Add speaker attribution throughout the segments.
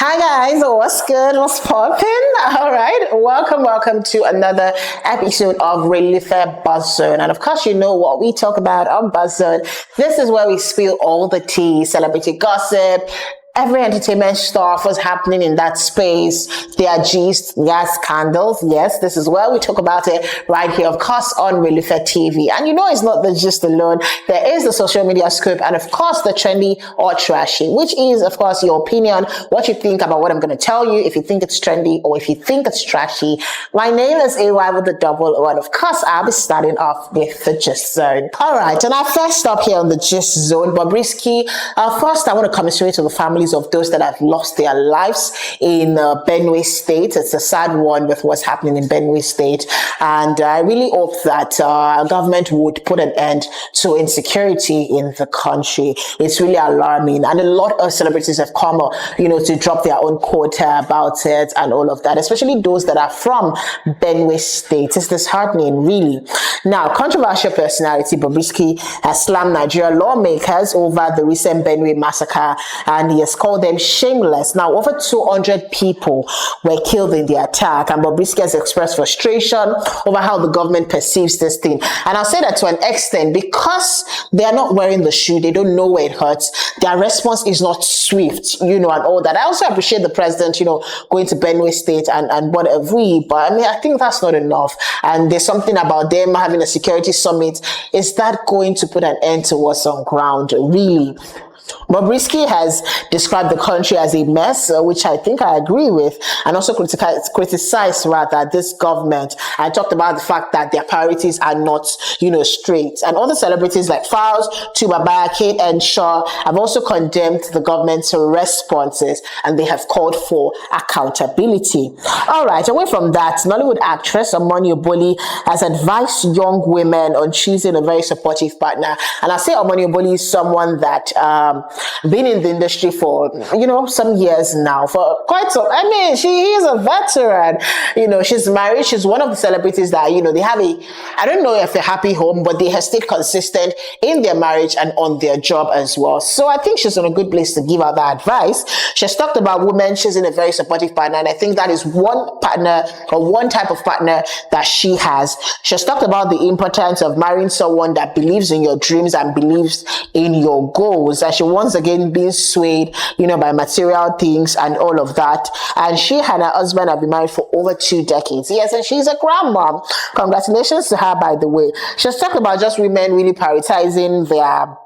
Speaker 1: Hi guys, what's good? What's poppin'? All right, welcome to another episode of Relufe BuzzZone. And of course, you know what we talk about on BuzzZone. This is where we spill all the tea, celebrity gossip, every entertainment stuff was happening in that space. There are gist, there are scandals. Yes, this is where we talk about it right here, of course, on Relufe TV. And you know, it's not the gist alone. There is the social media scoop and, of course, the trendy or trashy, which is, of course, your opinion, what you think about what I'm going to tell you, if you think it's trendy or if you think it's trashy. My name is AY with the double O, and of course, I'll be starting off with the gist zone. All right, and our first stop here on the gist zone, Bobrisky. First, I want to commiserate to the family of those that have lost their lives in Benue State. It's a sad one with what's happening in Benue State. And I really hope that our government would put an end to insecurity in the country. It's really alarming. And a lot of celebrities have come, to drop their own quota about it and all of that, especially those that are from Benue State. It's disheartening, really. Now, controversial personality Bobrisky has slammed Nigerian lawmakers over the recent Benue massacre, and he has called them shameless. Now, over 200 people were killed in the attack, and Bobrisky has expressed frustration over how the government perceives this thing. And I'll say that to an extent, because they are not wearing the shoe, they don't know where it hurts, their response is not swift, and all that. I also appreciate the president, going to Benue State and whatever, but I think that's not enough. And there's something about them having a security summit. Is that going to put an end to what's on ground, really? Bobrisky has described the country as a mess, which I think I agree with, and also criticized rather this government. I talked about the fact that their priorities are not, straight. And other celebrities like Fowles, Tubaba, Kate, and Shaw have also condemned the government's responses, and they have called for accountability. All right, away from that, Nollywood actress Omoni Oboli has advised young women on choosing a very supportive partner. And I say Omoni Oboli is someone that been in the industry for, some years now, for quite some, she is a veteran, she's married, she's one of the celebrities that, they have I don't know if a happy home, but they have stayed consistent in their marriage and on their job as well. So I think she's in a good place to give out that advice. She's talked about women, she's in a very supportive partner, and I think that is one partner or one type of partner that she has. She's talked about the importance of marrying someone that believes in your dreams and believes in your goals, and she once again being swayed, by material things and all of that. And she and her husband have been married for over 2 decades. Yes, and she's a grandma. Congratulations to her, by the way. She's talked about just women really prioritizing their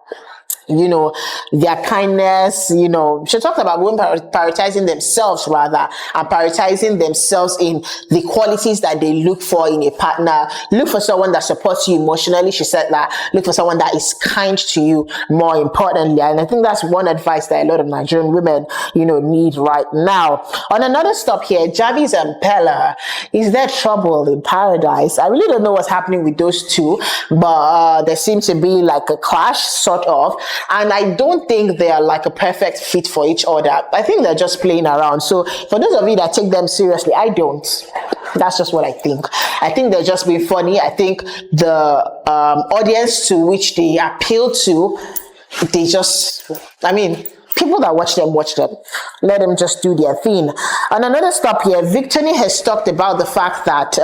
Speaker 1: kindness, she talked about women prioritizing themselves rather, and prioritizing themselves in the qualities that they look for in a partner. Look for someone that supports you emotionally. She said that look for someone that is kind to you, more importantly. And I think that's one advice that a lot of Nigerian women, need right now. On another stop here, Jarvis and Peller, is there trouble in paradise? I really don't know what's happening with those two, but there seems to be like a clash, sort of. And I don't think they are like a perfect fit for each other. I think they're just playing around. So for those of you that take them seriously, I don't. That's just what I think. I think they're just being funny. I think the audience to which they appeal to, people that watch them. Let them just do their thing. On another stop here, Victory has talked about the fact that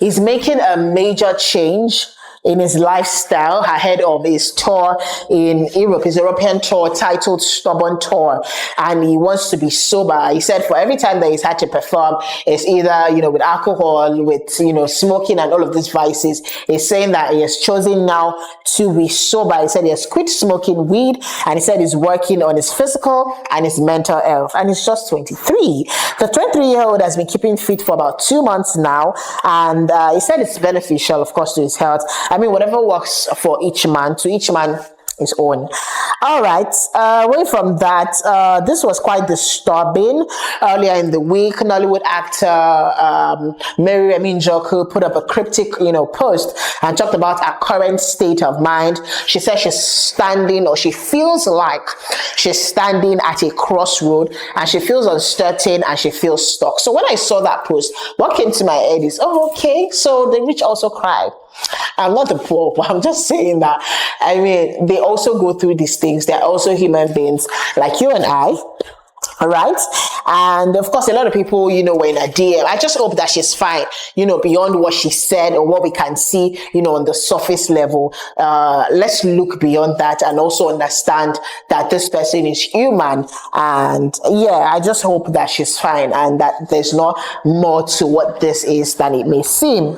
Speaker 1: he's making a major change in his lifestyle ahead of his tour in Europe, his European tour titled Stubborn Tour, and he wants to be sober. He said for every time that he's had to perform, it's either, with alcohol, with, smoking and all of these vices. He's saying that he has chosen now to be sober. He said he has quit smoking weed, and he said he's working on his physical and his mental health, and he's just 23. The 23-year-old has been keeping fit for about 2 months now, and he said it's beneficial, of course, to his health. Whatever works for each man, to each man his own. All right, away from that, this was quite disturbing. Earlier in the week, Nollywood actor Mary Joku put up a cryptic, post and talked about her current state of mind. She said she's standing, or she feels like she's standing at a crossroad, and she feels uncertain and she feels stuck. So when I saw that post, what came to my head is, oh, okay, so the rich also cry. I'm not the poor, but I'm just saying that, they also go through these things. They're also human beings like you and I. All right. And of course, a lot of people, were in a DM. I just hope that she's fine, beyond what she said or what we can see, on the surface level. Let's look beyond that and also understand that this person is human. And yeah, I just hope that she's fine and that there's not more to what this is than it may seem.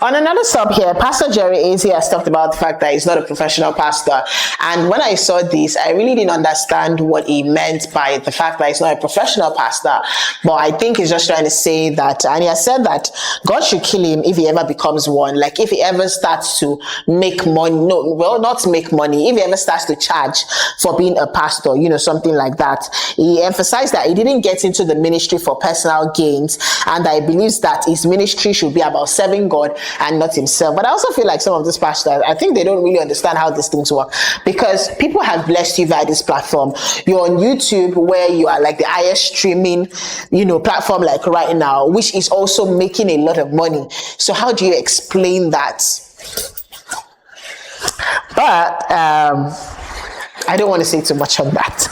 Speaker 1: On another sub here, Pastor Jerry Eze has talked about the fact that he's not a professional pastor. And when I saw this, I really didn't understand what he meant by the fact that he's not a professional pastor. But I think he's just trying to say that, and he has said that God should kill him if he ever becomes one. Like if he ever starts to make money, not make money, if he ever starts to charge for being a pastor, something like that. He emphasized that he didn't get into the ministry for personal gains, and that he believes that his ministry should be about serving God and not himself. But I also feel like some of these pastors, I think they don't really understand how these things work, because people have blessed you via this platform. You're on YouTube, where you are like the highest streaming, platform like right now, which is also making a lot of money. So how do you explain that? But I don't want to say too much on that.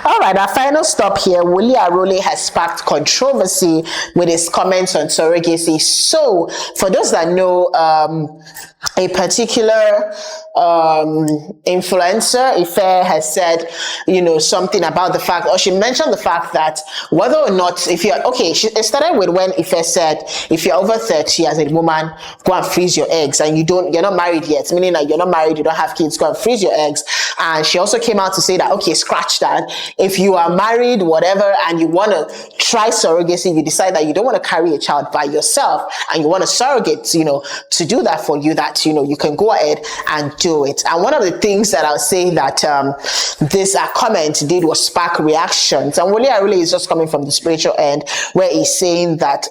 Speaker 1: All right, our final stop here. Wole Arole has sparked controversy with his comments on surrogacy. So, for those that know, a particular influencer, Ife, has said, something about the fact, or she mentioned the fact that whether or not, if you're, okay, it started with when Ife said, if you're over 30 as a woman, go and freeze your eggs, and you're not married yet, meaning that you're not married, you don't have kids, go and freeze your eggs. And she also came out to say that, okay, scratch that. If you are married, whatever, and you want to try surrogacy, you decide that you don't want to carry a child by yourself, and you want a surrogate, to do that for you, that, you can go ahead and do it. And one of the things that I'll say that this comment did was spark reactions. And Wole Arole is just coming from the spiritual end, where he's saying that,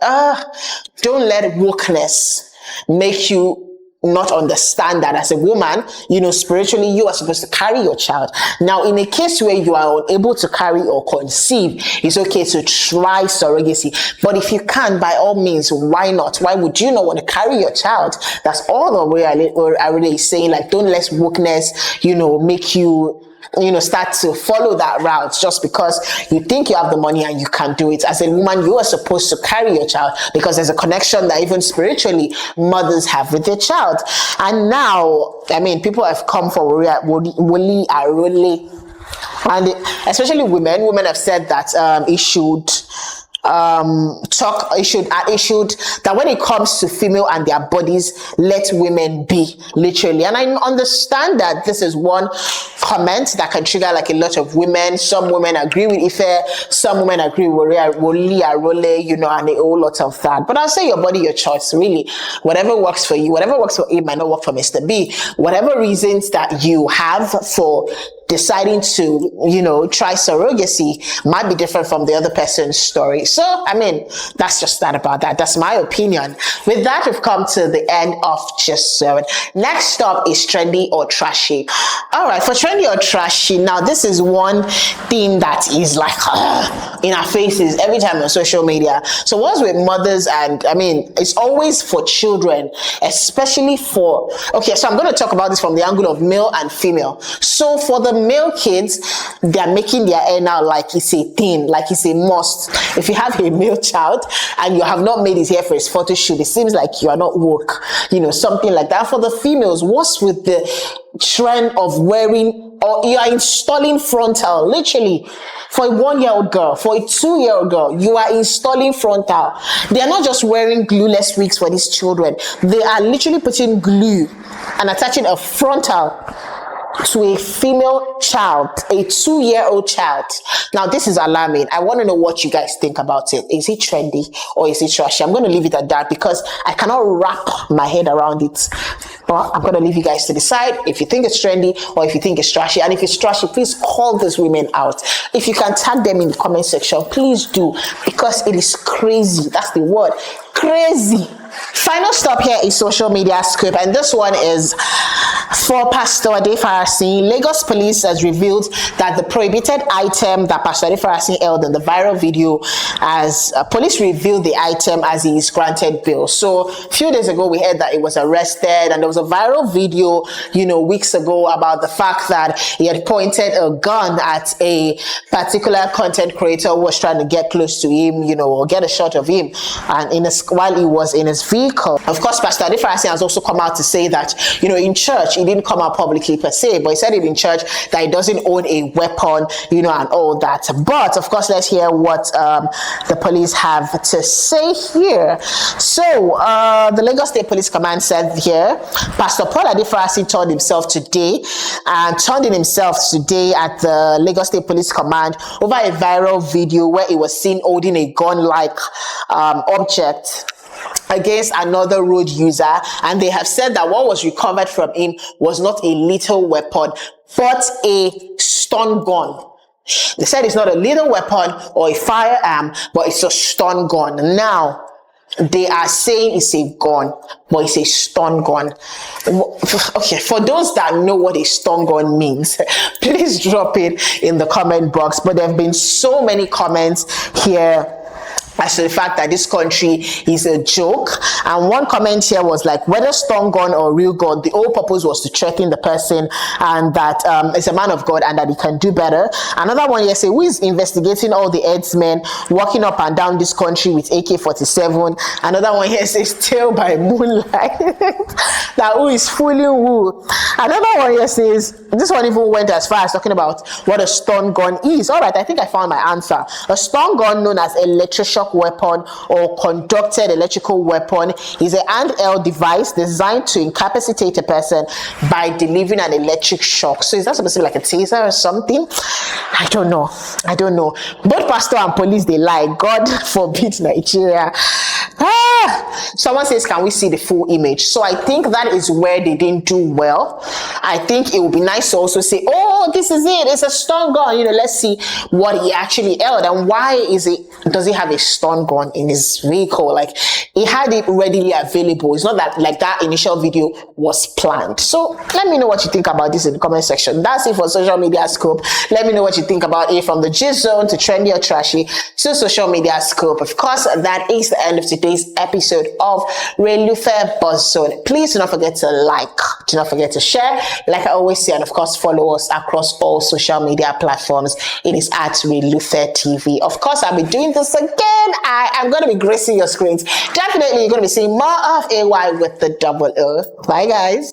Speaker 1: don't let wokeness make you not understand that as a woman, spiritually, you are supposed to carry your child. Now, in a case where you are unable to carry or conceive, it's okay to try surrogacy. But if you can, by all means, why not? Why would you not want to carry your child? That's all the way I really saying, like, don't let wokeness, make you start to follow that route just because you think you have the money and you can do it. As a woman, you are supposed to carry your child because there's a connection that even spiritually mothers have with their child. And now, people have come for Wole Arole, and especially women have said that it should that when it comes to female and their bodies, let women be, literally. And I understand that this is one comment that can trigger like a lot of women. Some women agree with Ife, some women agree with Wole Arole, and a whole lot of that. But I'll say your body, your choice, really. Whatever works for you, whatever works for A might not work for Mr. B. Whatever reasons that you have for deciding to, try surrogacy might be different from the other person's story. So, that's just that about that. That's my opinion. With that, we've come to the end of Just So It. Next up is trendy or trashy. All right, for trendy or trashy, now this is one thing that is like in our faces every time on social media. So what's with mothers, and it's always for children, especially for, okay, so I'm going to talk about this from the angle of male and female. So for the male kids, they're making their hair now like it's a thing, like it's a must. If you have a male child and you have not made his hair for his photo shoot, it seems like you are not woke, something like that. For the females, what's with the trend of wearing, or you are installing frontal, literally? For a 1-year-old girl, for a 2-year-old girl, you are installing frontal. They are not just wearing glueless wigs for these children. They are literally putting glue and attaching a frontal to a female child, a 2-year-old child. Now, this is alarming. I want to know what you guys think about it. Is it trendy or is it trashy? I'm going to leave it at that because I cannot wrap my head around it. But I'm going to leave you guys to decide if you think it's trendy or if you think it's trashy. And if it's trashy, please call these women out. If you can tag them in the comment section, please do, because it is crazy. That's the word. Crazy. Final stop here is social media scoop, and this one is For Pastor Adefarasin, Lagos police has revealed that the prohibited item that Pastor Adefarasin held in the viral video, as police revealed the item as he is granted bail. So a few days ago, we heard that he was arrested, and there was a viral video, weeks ago about the fact that he had pointed a gun at a particular content creator who was trying to get close to him, or get a shot of him, and while he was in his vehicle. Of course, Pastor Adefarasin has also come out to say that, in church, he didn't come out publicly per se, but he said it in church that he doesn't own a weapon, and all that. But of course, let's hear what the police have to say here. So the Lagos State Police Command said here, Pastor Paul Adefarasin turned in himself today at the Lagos State Police Command over a viral video where he was seen holding a gun-like object against another road user, and they have said that what was recovered from him was not a lethal weapon but a stun gun. They said it's not a lethal weapon or a firearm, but it's a stun gun. Now they are saying it's a gun, but it's a stun gun. Okay, for those that know what a stun gun means, please drop it in the comment box. But there have been so many comments here as to the fact that this country is a joke. And one comment here was like, whether stun gun or real gun, the whole purpose was to threaten the person, and that is a man of God and that he can do better. Another one here say, who is investigating all the headsmen walking up and down this country with AK-47? Another one here says, tail by moonlight. That who is fooling who? Another one here says, this one even went as far as talking about what a stun gun is. All right, I think I found my answer. A stun gun, known as electroshock weapon or conducted electrical weapon, is a handheld device designed to incapacitate a person by delivering an electric shock. So is that supposed to be like a taser or something? I don't know. Both pastor and police, they lie. God forbid Nigeria. Someone says, can we see the full image? So I think that is where they didn't do well. I think it would be nice to also say, oh, this is it, it's a stun gun. Let's see what he actually held, and why does he have a stun gun in his vehicle? Like, he had it readily available. It's not that like that initial video was planned. So let me know what you think about this in the comment section. That's it for social media scoop. Let me know what you think about it, from the gist zone to trendy or trashy to social media scoop. Of course, that is the end of today's episode of Relufe BuzzZone. Please do not forget to like, do not forget to share, like I always say, and of course follow us across all social media platforms. It is at Relufe TV. Of course, I'll be doing this again. I am going to be gracing your screens. Definitely you're going to be seeing more of AY with the double O. Bye guys.